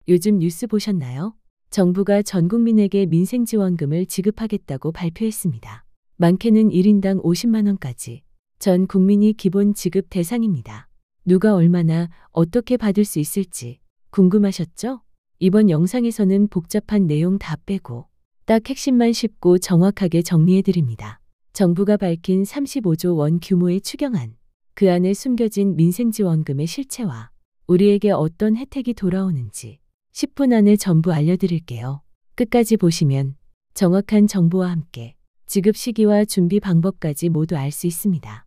요즘 뉴스 보셨나요? 정부가 전 국민에게 민생지원금을 지급하겠다고 발표했습니다. 많게는 1인당 50만 원까지 전 국민이 기본 지급 대상입니다. 누가 얼마나 어떻게 받을 수 있을지 궁금하셨죠? 이번 영상에서는 복잡한 내용 다 빼고 딱 핵심만 쉽고 정확하게 정리해드립니다. 정부가 밝힌 35조 원 규모의 추경안, 그 안에 숨겨진 민생지원금의 실체와 우리에게 어떤 혜택이 돌아오는지 10분 안에 전부 알려드릴게요. 끝까지 보시면 정확한 정보와 함께 지급 시기와 준비 방법까지 모두 알 수 있습니다.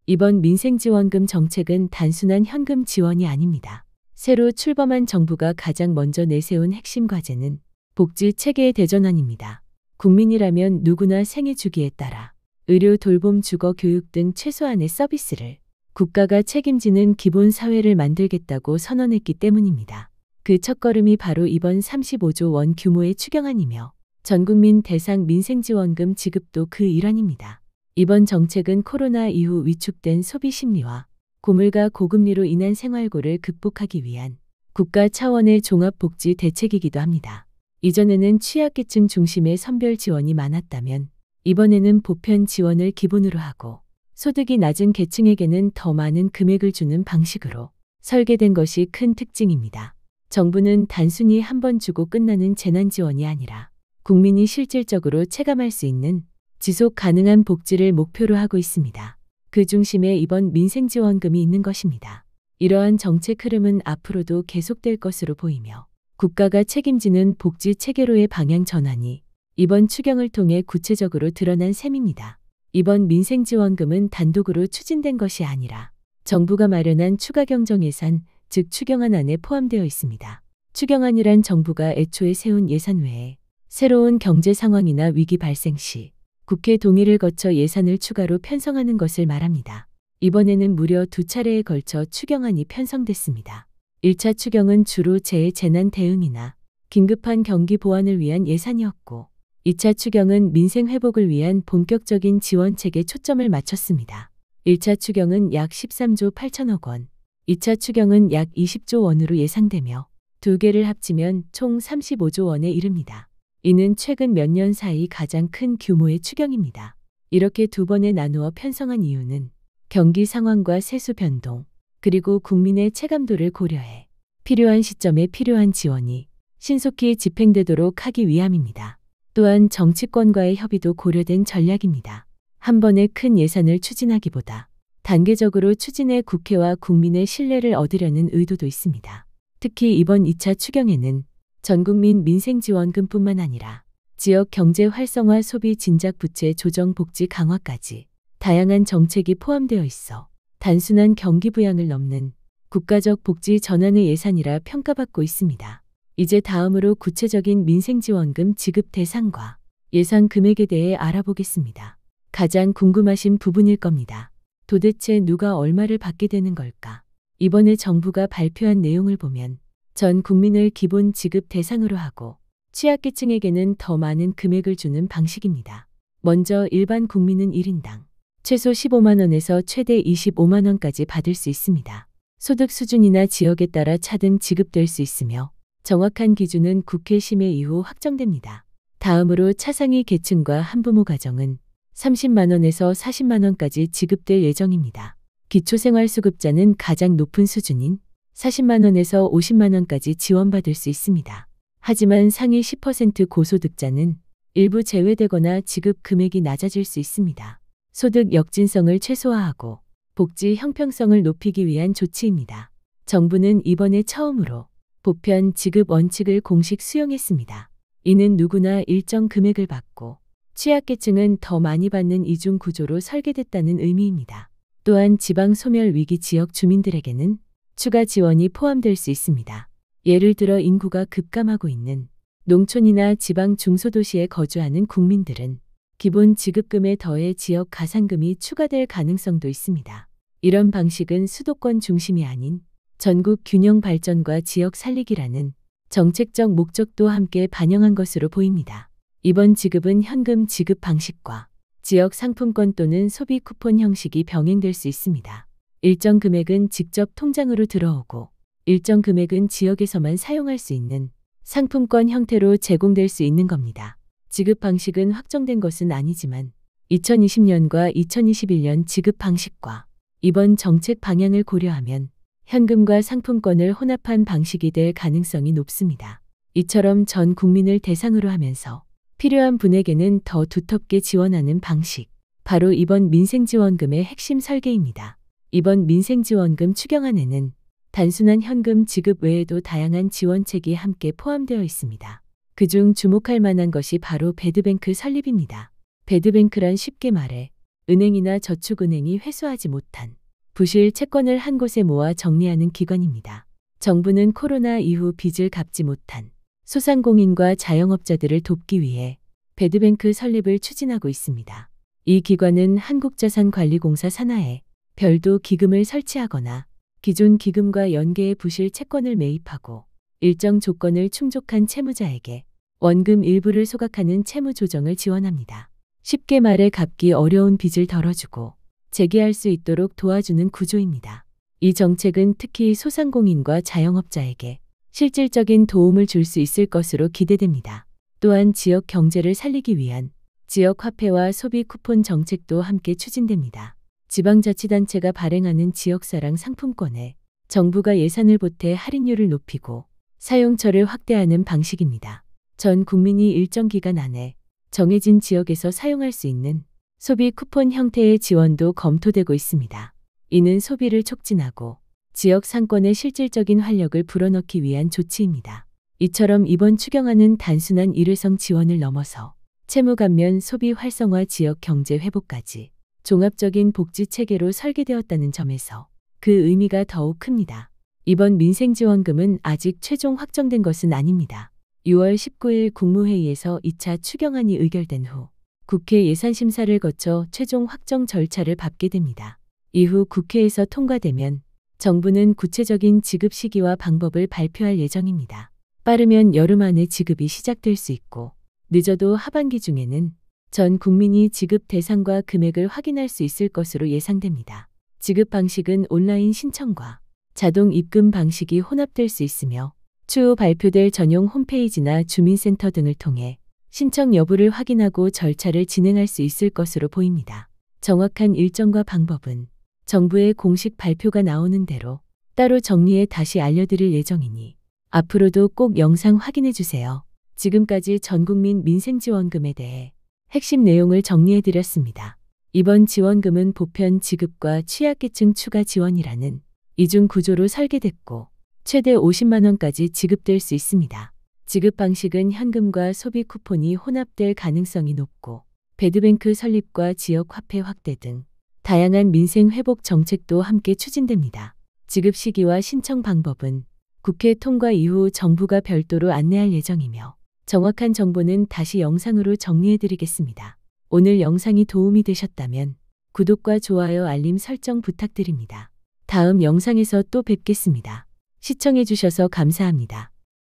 이번 민생지원금 정책은 단순한 현금 지원이 아닙니다. 새로 출범한 정부가 가장 먼저 내세운 핵심 과제는 복지 체계의 대전환입니다. 국민이라면 누구나 생애 주기에 따라 의료, 돌봄, 주거, 교육 등 최소한의 서비스를 국가가 책임지는 기본 사회를 만들겠다고 선언했기 때문입니다. 그 첫걸음이 바로 이번 35조 원 규모의 추경안이며 전국민 대상 민생지원금 지급도 그 일환입니다. 이번 정책은 코로나 이후 위축된 소비 심리와 고물가 고금리로 인한 생활고를 극복하기 위한 국가 차원의 종합복지 대책이기도 합니다. 이전에는 취약계층 중심의 선별 지원이 많았다면 이번에는 보편 지원을 기본으로 하고 소득이 낮은 계층에게는 더 많은 금액을 주는 방식으로 설계된 것이 큰 특징입니다. 정부는 단순히 한 번 주고 끝나는 재난지원이 아니라 국민이 실질적으로 체감할 수 있는 지속 가능한 복지를 목표로 하고 있습니다. 그 중심에 이번 민생지원금이 있는 것입니다. 이러한 정책 흐름은 앞으로도 계속될 것으로 보이며 국가가 책임지는 복지 체계로의 방향 전환이 이번 추경을 통해 구체적으로 드러난 셈입니다. 이번 민생지원금은 단독으로 추진된 것이 아니라 정부가 마련한 추가경정 예산, 즉 추경안 안에 포함되어 있습니다. 추경안이란 정부가 애초에 세운 예산 외에 새로운 경제 상황이나 위기 발생 시 국회 동의를 거쳐 예산을 추가로 편성하는 것을 말합니다. 이번에는 무려 2차례에 걸쳐 추경안이 편성됐습니다. 1차 추경은 주로 재난 대응이나 긴급한 경기 보완을 위한 예산이었고 2차 추경은 민생 회복을 위한 본격적인 지원책에 초점을 맞췄습니다. 1차 추경은 약 13조 8천억 원, 2차 추경은 약 20조 원으로 예상되며 두 개를 합치면 총 35조 원에 이릅니다. 이는 최근 몇 년 사이 가장 큰 규모의 추경입니다. 이렇게 두 번에 나누어 편성한 이유는 경기 상황과 세수 변동, 그리고 국민의 체감도를 고려해 필요한 시점에 필요한 지원이 신속히 집행되도록 하기 위함입니다. 또한 정치권과의 협의도 고려된 전략입니다. 한 번에 큰 예산을 추진하기보다 단계적으로 추진해 국회와 국민의 신뢰를 얻으려는 의도도 있습니다. 특히 이번 2차 추경에는 전국민 민생지원금뿐만 아니라 지역 경제 활성화, 소비 진작 부채 조정, 복지 강화까지 다양한 정책이 포함되어 있어 단순한 경기 부양을 넘는 국가적 복지 전환의 예산이라 평가받고 있습니다. 이제 다음으로 구체적인 민생지원금 지급 대상과 예산 금액에 대해 알아보겠습니다. 가장 궁금하신 부분일 겁니다. 도대체 누가 얼마를 받게 되는 걸까? 이번에 정부가 발표한 내용을 보면 전 국민을 기본 지급 대상으로 하고 취약계층에게는 더 많은 금액을 주는 방식입니다. 먼저 일반 국민은 1인당 최소 15만 원에서 최대 25만 원까지 받을 수 있습니다. 소득 수준이나 지역에 따라 차등 지급될 수 있으며 정확한 기준은 국회 심의 이후 확정됩니다. 다음으로 차상위 계층과 한부모 가정은 30만 원에서 40만 원까지 지급될 예정입니다. 기초생활수급자는 가장 높은 수준인 40만 원에서 50만 원까지 지원받을 수 있습니다. 하지만 상위 10% 고소득자는 일부 제외되거나 지급 금액이 낮아질 수 있습니다. 소득 역진성을 최소화하고 복지 형평성을 높이기 위한 조치입니다. 정부는 이번에 처음으로 보편 지급 원칙을 공식 수용했습니다. 이는 누구나 일정 금액을 받고 취약계층은 더 많이 받는 이중 구조로 설계됐다는 의미입니다. 또한 지방 소멸 위기 지역 주민들에게는 추가 지원이 포함될 수 있습니다. 예를 들어 인구가 급감하고 있는 농촌이나 지방 중소도시에 거주하는 국민들은 기본 지급금에 더해 지역 가산금이 추가될 가능성도 있습니다. 이런 방식은 수도권 중심이 아닌 전국 균형 발전과 지역 살리기라는 정책적 목적도 함께 반영한 것으로 보입니다. 이번 지급은 현금 지급 방식과 지역 상품권 또는 소비 쿠폰 형식이 병행될 수 있습니다. 일정 금액은 직접 통장으로 들어오고 일정 금액은 지역에서만 사용할 수 있는 상품권 형태로 제공될 수 있는 겁니다. 지급 방식은 확정된 것은 아니지만 2020년과 2021년 지급 방식과 이번 정책 방향을 고려하면 현금과 상품권을 혼합한 방식이 될 가능성이 높습니다. 이처럼 전 국민을 대상으로 하면서 필요한 분에게는 더 두텁게 지원하는 방식, 바로 이번 민생지원금의 핵심 설계입니다. 이번 민생지원금 추경안에는 단순한 현금 지급 외에도 다양한 지원책이 함께 포함되어 있습니다. 그중 주목할 만한 것이 바로 배드뱅크 설립입니다. 배드뱅크란 쉽게 말해 은행이나 저축은행이 회수하지 못한 부실 채권을 한 곳에 모아 정리하는 기관입니다. 정부는 코로나 이후 빚을 갚지 못한 소상공인과 자영업자들을 돕기 위해 배드뱅크 설립을 추진하고 있습니다. 이 기관은 한국자산관리공사 산하에 별도 기금을 설치하거나 기존 기금과 연계의 부실 채권을 매입하고 일정 조건을 충족한 채무자에게 원금 일부를 소각하는 채무 조정을 지원합니다. 쉽게 말해 갚기 어려운 빚을 덜어주고 재기할 수 있도록 도와주는 구조입니다. 이 정책은 특히 소상공인과 자영업자에게 실질적인 도움을 줄 수 있을 것으로 기대됩니다. 또한 지역 경제를 살리기 위한 지역 화폐와 소비 쿠폰 정책도 함께 추진됩니다. 지방자치단체가 발행하는 지역사랑 상품권에 정부가 예산을 보태 할인율을 높이고 사용처를 확대하는 방식입니다. 전 국민이 일정 기간 안에 정해진 지역에서 사용할 수 있는 소비 쿠폰 형태의 지원도 검토되고 있습니다. 이는 소비를 촉진하고 지역 상권의 실질적인 활력을 불어넣기 위한 조치입니다. 이처럼 이번 추경안은 단순한 일회성 지원을 넘어서 채무 감면, 소비 활성화, 지역 경제 회복까지 종합적인 복지 체계로 설계되었다는 점에서 그 의미가 더욱 큽니다. 이번 민생지원금은 아직 최종 확정된 것은 아닙니다. 6월 19일 국무회의에서 2차 추경안이 의결된 후 국회 예산심사를 거쳐 최종 확정 절차를 밟게 됩니다. 이후 국회에서 통과되면 정부는 구체적인 지급 시기와 방법을 발표할 예정입니다. 빠르면 여름 안에 지급이 시작될 수 있고 늦어도 하반기 중에는 전 국민이 지급 대상과 금액을 확인할 수 있을 것으로 예상됩니다. 지급 방식은 온라인 신청과 자동 입금 방식이 혼합될 수 있으며 추후 발표될 전용 홈페이지나 주민센터 등을 통해 신청 여부를 확인하고 절차를 진행할 수 있을 것으로 보입니다. 정확한 일정과 방법은 정부의 공식 발표가 나오는 대로 따로 정리해 다시 알려드릴 예정이니 앞으로도 꼭 영상 확인해 주세요. 지금까지 전국민 민생지원금에 대해 핵심 내용을 정리해 드렸습니다. 이번 지원금은 보편 지급과 취약계층 추가 지원이라는 이중 구조로 설계됐고 최대 50만 원까지 지급될 수 있습니다. 지급 방식은 현금과 소비 쿠폰이 혼합될 가능성이 높고 배드뱅크 설립과 지역 화폐 확대 등 다양한 민생 회복 정책도 함께 추진됩니다. 지급 시기와 신청 방법은 국회 통과 이후 정부가 별도로 안내할 예정이며 정확한 정보는 다시 영상으로 정리해드리겠습니다. 오늘 영상이 도움이 되셨다면 구독과 좋아요, 알림 설정 부탁드립니다. 다음 영상에서 또 뵙겠습니다. 시청해주셔서 감사합니다.